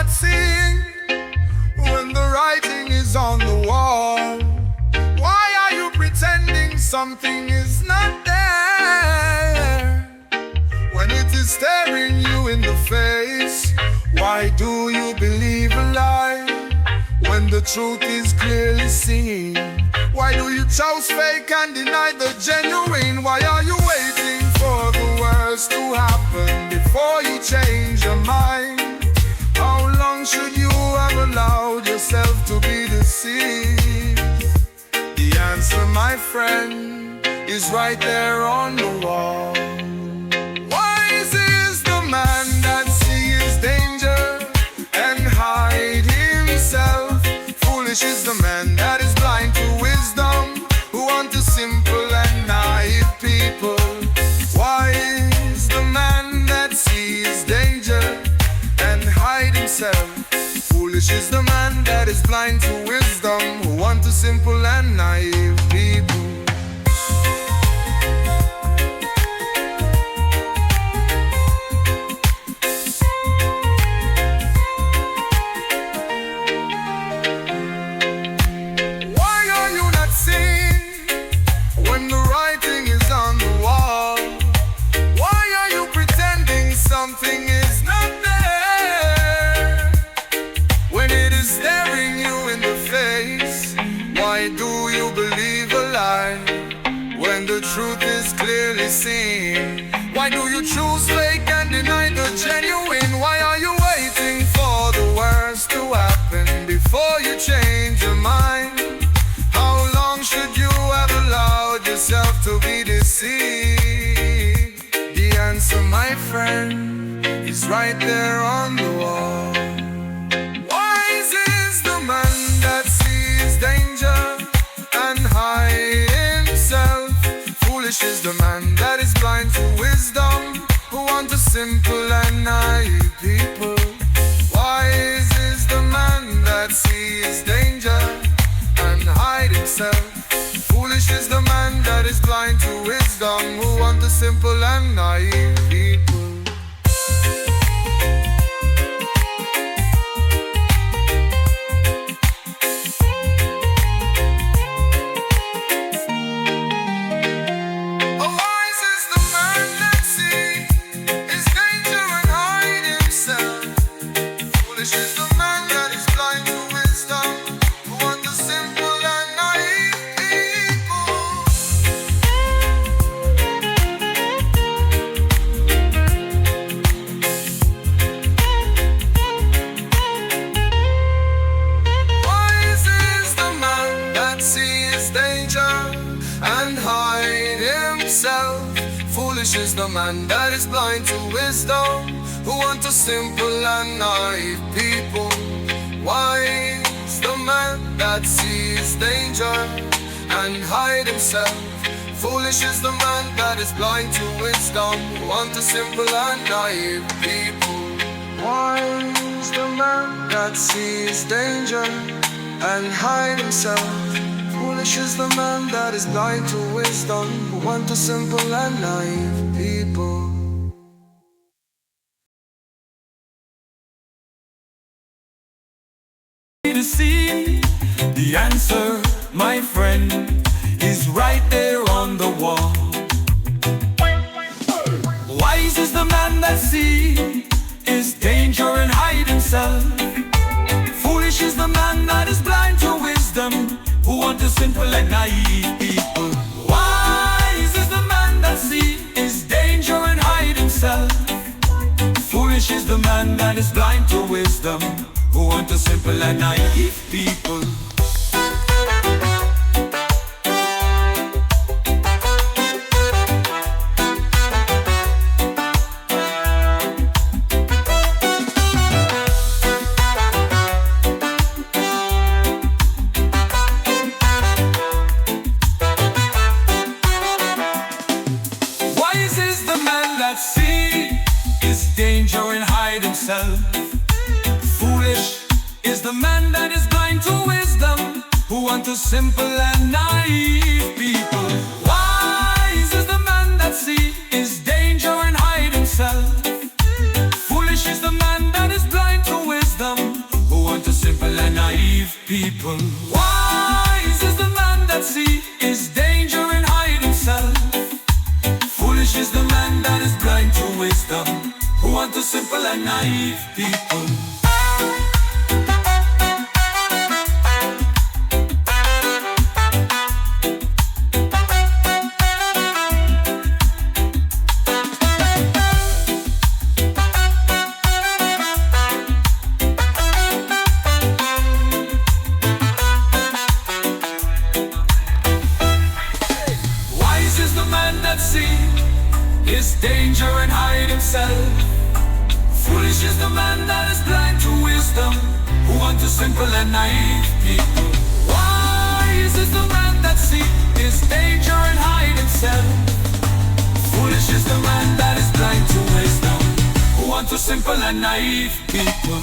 seeing when the writing is on the wall? Why are you pretending something is not there when it is staring you in the face? Why do you believe a lie when the truth is clearly seen? Why do you choose fake and deny the genuine? Why are you waiting for the worst to happen before you change your mind? How long should you have allowed yourself to be deceived? The answer, my friend, is right there on the wall. Wise is the man that sees danger and hide himself. Foolish is the man that is blind to wisdom, who want the simple and naive people. Wise the man that sees danger and hide himself. Foolish is the man that is blind to wisdom, who want the simple and naive people. Something is not there when it is staring you in the face. Why do you believe a lie when the truth is clearly seen? Why do you choose fake and deny the genuine? Why are you waiting for the worst to happen before you change your mind? How long should you have allowed yourself to be deceived? The answer, my friend, is right there on the wall. Wise is the man that sees danger and hides himself. Foolish is the man that is blind to wisdom, who want the simple and naive people. Wise is the man that sees danger and hides himself. Foolish is the man that is blind to wisdom, who want the simple and naive people. Foolish is the man that is blind to wisdom, who want a simple and naive people. Wise the man that sees danger and hide himself. Foolish is the man that is blind to wisdom, who want a simple and naive people. Wise the man that sees danger and hide himself. Foolish is the man that is blind to wisdom, who want a simple and naive people. To see the answer, my friend, is right there on the wall. Wise is the man that sees his danger and hide himself. Foolish is the man that is blind to wisdom, who want the simple and naive people. Wise is the man that sees his danger and hide himself. Foolish is the man that is blind to wisdom, who want the simple and naive people. Danger and hide himself. Foolish is the man that is blind to wisdom, who want a simple and naive people. Wise is the man that sees his danger and hide himself. Foolish is the man that is blind to wisdom, simple and naive people. Wise is the man that sees his danger and hide himself. Foolish is the man that is blind to wisdom, who wants a simple and naive people. Wise is the man that sees his danger and hide himself. Foolish is the man that is blind to wisdom, who wants a simple and naive people.